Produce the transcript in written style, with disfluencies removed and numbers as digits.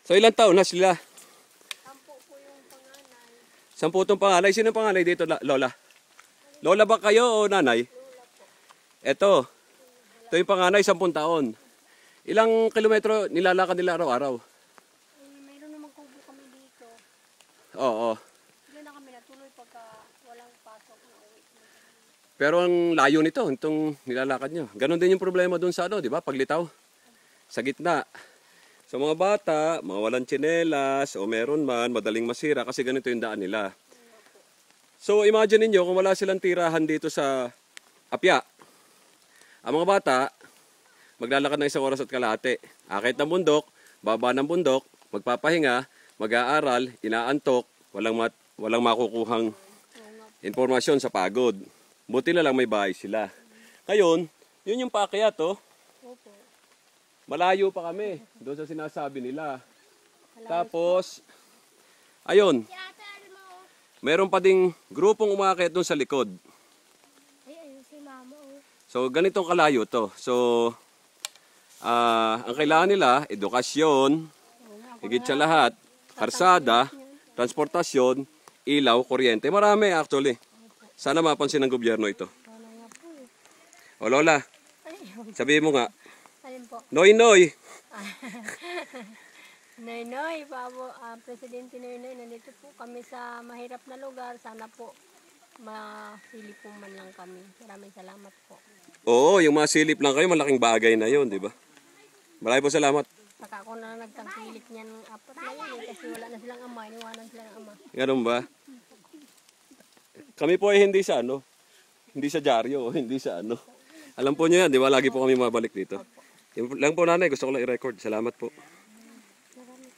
So ilang taon na sila? 10 po yung panganay. 10 itong panganay. Sino ang panganay dito, Lola? Lola ba kayo o nanay? Lola po. Ito yung panganay, 10 taon. Ilang kilometro nilalakad nila araw-araw? Mayroon naman kubo kami dito. Oo. Hindi na kami natuloy pagka walang pasok na uwi. Pero ang layo nito, itong nilalakad nyo. Ganon din yung problema dun sa di ba? Paglitaw. Sa gitna. Sa mga bata, mga walang tsinelas o meron man, madaling masira kasi ganito yung daan nila. So imagine niyo kung wala silang tirahan dito sa Apia. Ang mga bata, maglalakad ng 1 oras at kalahati. Akit ng bundok, baba ng bundok, magpapahinga, mag-aaral, inaantok, walang makukuhang informasyon sa pagod. Buti na lang may bahay sila. Ngayon, yun yung paakyat, oh. Opo. Malayo pa kami doon sa sinasabi nila. Tapos, ayun, meron pa ding grupong umakyat doon sa likod. Ay, ayun si mama. Oh. So, ganitong kalayo to. So, ang kailangan nila, edukasyon, higit sa lahat, karsada, transportasyon, ilaw, kuryente. Marami actually. Sana mapansin ng gobyerno ito. Sana nga po. O Lola, Ay, sabihin mo nga, ayun po. Noy Noy! Noy, Pabo, Presidente Noy, nandito po kami sa mahirap na lugar. Sana po masilip po man lang kami. Maraming salamat po. Oo, yung masilip lang kayo, malaking bagay na yun, di ba? Maraming po salamat. Saka ako na nagtangkilik niyan 4 na yun kasi wala na silang ama. Iniwanan sila ng ama. Ganun ba? Kami po ay hindi sa hindi sa dyaryo, hindi sa Alam po nyo yan, di ba? Lagi po kami mabalik dito. Yung lang po nanay, gusto ko lang i-record. Salamat po.